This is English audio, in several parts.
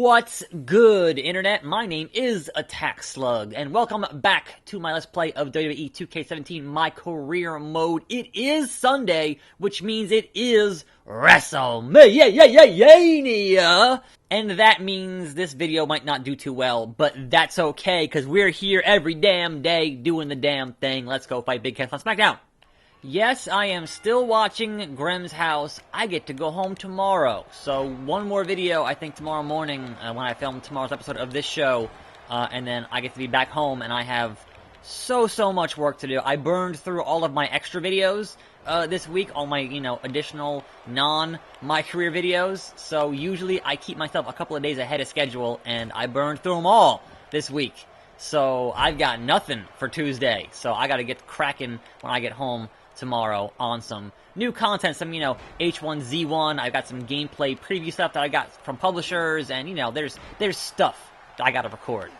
What's good, Internet? My name is attackslug, and welcome back to my Let's Play of WWE 2K17, my career mode. It is Sunday, which means it is WrestleMania! And that means this video might not do too well, but that's okay, because we're here every damn day doing the damn thing. Let's go fight Big Cat on SmackDown. Yes, I am still watching Grem's house. I get to go home tomorrow. So, one more video, I think, tomorrow morning when I film tomorrow's episode of this show. And then I get to be back home, and I have so much work to do. I burned through all of my extra videos this week, all my, additional non-My Career videos. So, usually I keep myself a couple of days ahead of schedule, and I burned through them all this week. So, I've got nothing for Tuesday. So, I gotta get cracking when I get home tomorrow on some new content, some, H1Z1. I've got some gameplay preview stuff that I got from publishers, and, there's stuff that I gotta record.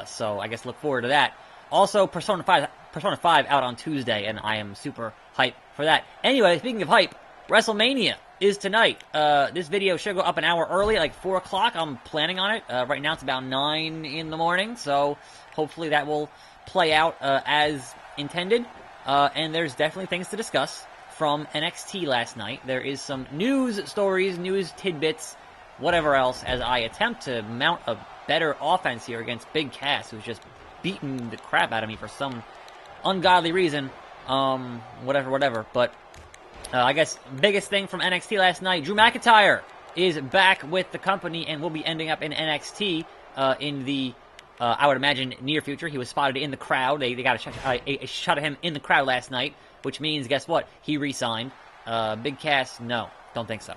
So I guess look forward to that. Also, Persona 5 out on Tuesday, and I am super hyped for that. Anyway, speaking of hype, WrestleMania is tonight. This video should go up an hour early, like 4 o'clock. I'm planning on it. Right now it's about 9 in the morning, so hopefully that will play out as intended. And there's definitely things to discuss from NXT last night. There is some news stories, news tidbits, whatever else, as I attempt to mount a better offense here against Big Cass, who's just beating the crap out of me for some ungodly reason. Whatever. But I guess biggest thing from NXT last night, Drew McIntyre is back with the company and will be ending up in NXT in the I would imagine near future. He was spotted in the crowd. They got a shot of him in the crowd last night, which means, guess what? He re-signed. Big Cass, no. Don't think so.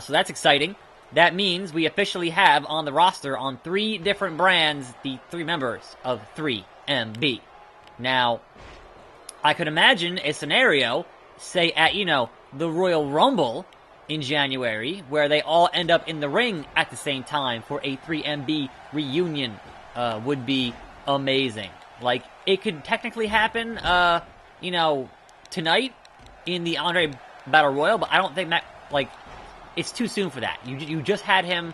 So that's exciting. That means we officially have on the roster on 3 different brands the 3 members of 3MB. Now, I could imagine a scenario, say at, the Royal Rumble in January, where they all end up in the ring at the same time for a 3MB reunion. Would be amazing. Like, it could technically happen, tonight in the Andre Battle Royal, but I don't think that, it's too soon for that. You just had him,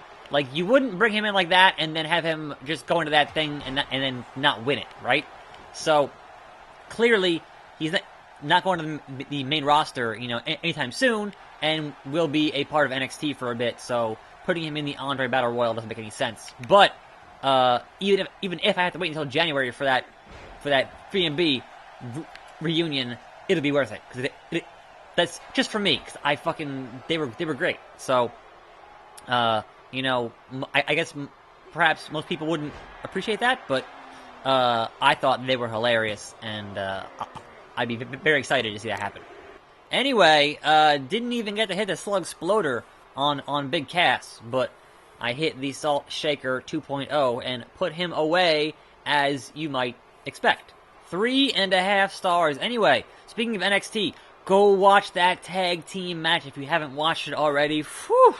you wouldn't bring him in like that and then have him just go into that thing and then not win it, right? So, clearly, he's not going to the main roster, anytime soon, and will be a part of NXT for a bit, so putting him in the Andre Battle Royal doesn't make any sense. But even if I have to wait until January for that 3MB reunion, it'll be worth it, because that's just for me, because they were great. So I guess perhaps most people wouldn't appreciate that, but I thought they were hilarious, and I'd be very excited to see that happen. Anyway, didn't even get to hit the Slug Sploder on Big Cass, but I hit the Salt Shaker 2.0 and put him away, as you might expect. 3.5 stars. Anyway, speaking of NXT, go watch that tag team match if you haven't watched it already. Whew!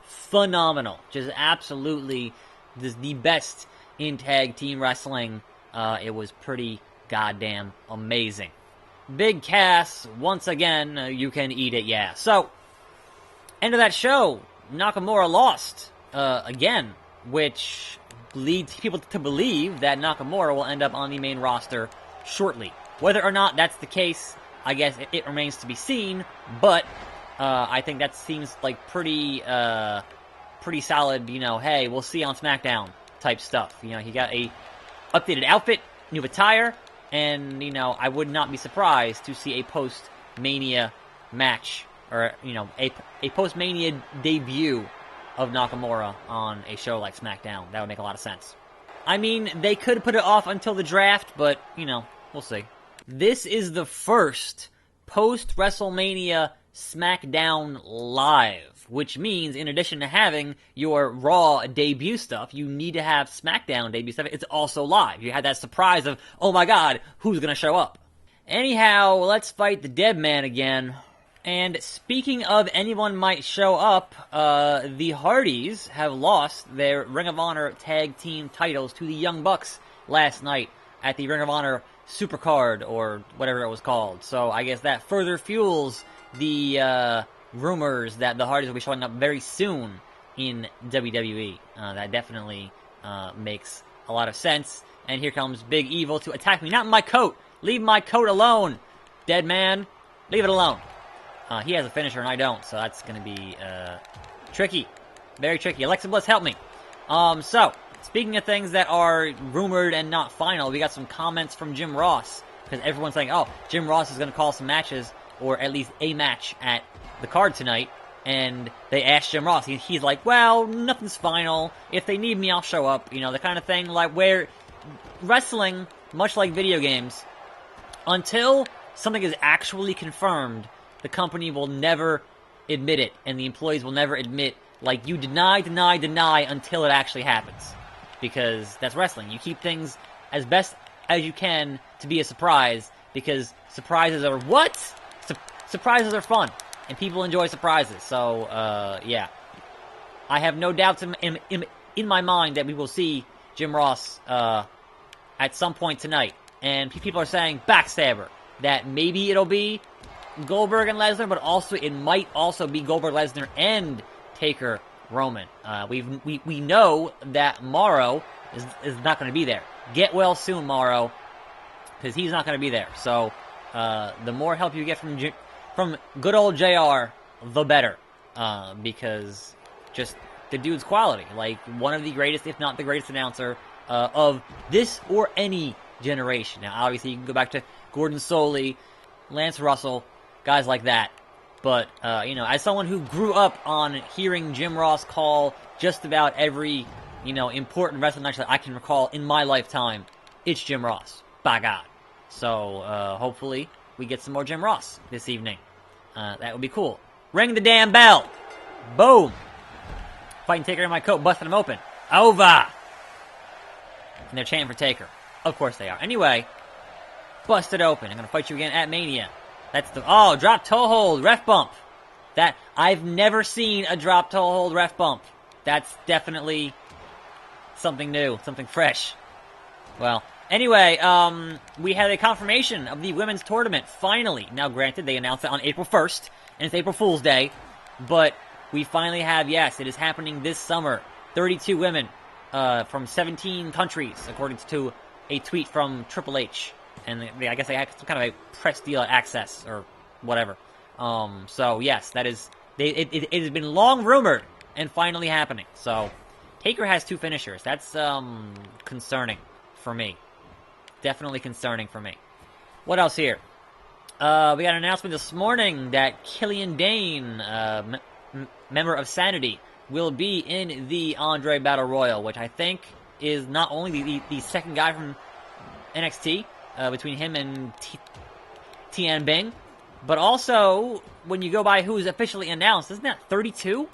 Phenomenal. Just absolutely the best in tag team wrestling. It was pretty goddamn amazing. Big Cass, once again, you can eat it, yeah. So, end of that show, Nakamura lost, again, which leads people to believe that Nakamura will end up on the main roster shortly. Whether or not that's the case, I guess it remains to be seen, but I think that seems like pretty solid, hey, we'll see on SmackDown type stuff. He got a updated outfit, new attire, and, I would not be surprised to see a post-Mania match, or, a post-Mania debut of Nakamura on a show like SmackDown. That would make a lot of sense. I mean, they could put it off until the draft, but, we'll see. This is the first post-WrestleMania SmackDown Live, which means in addition to having your Raw debut stuff, you need to have SmackDown debut stuff. It's also live. You had that surprise of, oh my god, who's going to show up? Anyhow, let's fight the dead man again. And speaking of anyone might show up, the Hardys have lost their Ring of Honor Tag Team titles to the Young Bucks last night at the Ring of Honor Supercard, or whatever it was called. So I guess that further fuels the rumors that the Hardys will be showing up very soon in WWE. That definitely makes a lot of sense. And here comes Big Evil to attack me. Not my coat. Leave my coat alone. Dead man. Leave it alone. He has a finisher and I don't, so that's going to be tricky. Very tricky. Alexa Bliss, help me. So, speaking of things that are rumored and not final, we got some comments from Jim Ross. Because everyone's saying, oh, Jim Ross is going to call some matches, or at least a match at the card tonight. And they asked Jim Ross. He's like, well, nothing's final. If they need me, I'll show up. You know, the kind of thing like where wrestling, much like video games, until something is actually confirmed, the company will never admit it. And the employees will never admit, like, you deny until it actually happens. Because that's wrestling. You keep things as best as you can to be a surprise, because surprises are what? Surprises are fun. And people enjoy surprises, so, yeah. I have no doubts in my mind that we will see Jim Ross, at some point tonight. And people are saying backstabber, that maybe it'll be Goldberg and Lesnar, but also, it might also be Goldberg, Lesnar, and Taker, Roman. We know that Morrow is not going to be there. Get well soon, Morrow, because he's not going to be there. So, the more help you get from good old JR, the better. Because just the dude's quality. Like, one of the greatest, if not the greatest announcer of this or any generation. Now, obviously, you can go back to Gordon Soley, Lance Russell, guys like that. But, you know, as someone who grew up on hearing Jim Ross call just about every, you know, important wrestling match that I can recall in my lifetime, it's Jim Ross. By God. So, hopefully, we get some more Jim Ross this evening. That would be cool. Ring the damn bell! Boom! Fighting Taker in my coat, busting him open. Over! And they're chanting for Taker. Of course they are. Anyway, busted open. I'm gonna fight you again at Mania. That's the... Oh, drop toe hold, ref bump. That... I've never seen a drop toe hold ref bump. That's definitely something new, something fresh. Well... Anyway, we had a confirmation of the women's tournament, finally. Now, granted, they announced it on April 1st, and it's April Fool's Day, but we finally have, yes, it is happening this summer. 32 women from 17 countries, according to a tweet from Triple H. And I guess they had some kind of a press deal at Access, or whatever. So, yes, that is... It has been long rumored, and finally happening. So, Taker has 2 finishers. That's, concerning for me. Definitely concerning for me. What else here? We got an announcement this morning that Killian Dane, member of Sanity, will be in the Andre Battle Royal, which I think is not only the second guy from NXT, between him and Tian Bing, but also, when you go by who's officially announced, isn't that 32?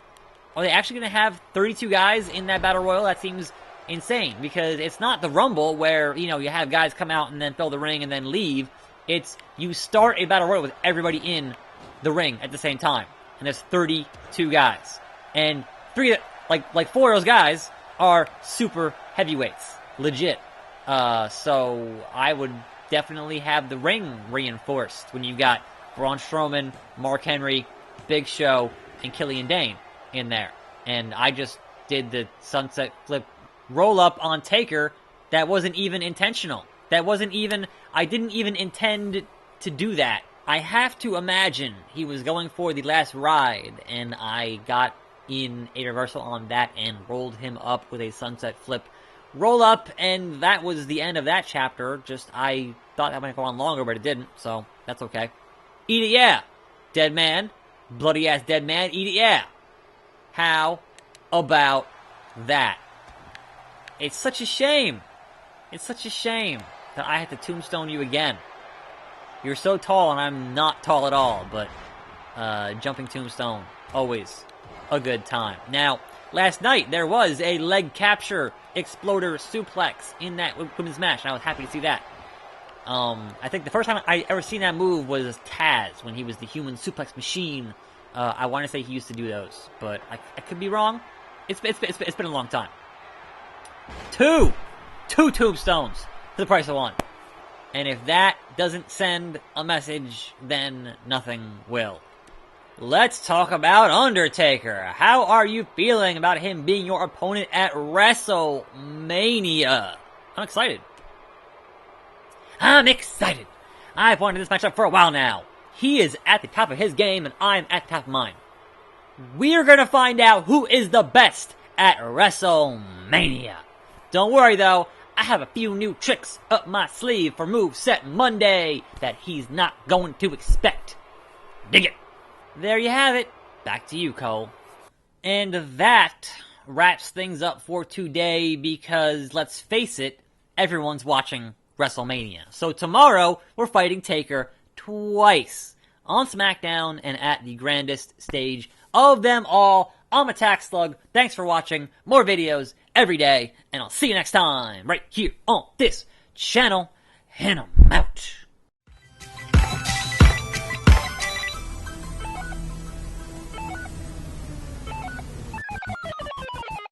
Are they actually going to have 32 guys in that Battle Royal? That seems insane, because it's not the Rumble where, you know, you have guys come out and then fill the ring and then leave. It's, you start a Battle Royal with everybody in the ring at the same time. And there's 32 guys. And 4 of those guys are super heavyweights. Legit. So I would definitely have the ring reinforced when you got Braun Strowman, Mark Henry, Big Show, and Killian Dane in there. And I just did the sunset flip roll up on Taker. That wasn't even intentional. That wasn't even, I didn't even intend to do that. I have to imagine he was going for the last ride, and I got in a reversal on that and rolled him up with a sunset flip roll up, and that was the end of that chapter. Just, I thought that might go on longer, but it didn't, so that's okay. Eat it, yeah. Dead man. Bloody ass dead man. Eat it, yeah. How about that? It's such a shame. It's such a shame that I had to tombstone you again. You're so tall, and I'm not tall at all, but jumping tombstone, always a good time. Now, last night, there was a leg capture exploder suplex in that women's match, and I was happy to see that. I think the first time I ever seen that move was Taz, when he was the human suplex machine. I want to say he used to do those, but I could be wrong. It's been a long time. Two tombstones for the price of one. And if that doesn't send a message, then nothing will. Let's talk about Undertaker. How are you feeling about him being your opponent at WrestleMania? I'm excited. I've wanted this matchup for a while now. He is at the top of his game, and I'm at the top of mine. We're gonna find out who is the best at WrestleMania. Don't worry though, I have a few new tricks up my sleeve for Moveset Monday that he's not going to expect. Dig it! There you have it. Back to you, Cole. And that wraps things up for today because, let's face it, everyone's watching WrestleMania. So tomorrow, we're fighting Taker twice. On SmackDown and at the grandest stage of them all. I'm attackslug. Thanks for watching. More videos every day. And I'll see you next time right here on this channel. And I'm out.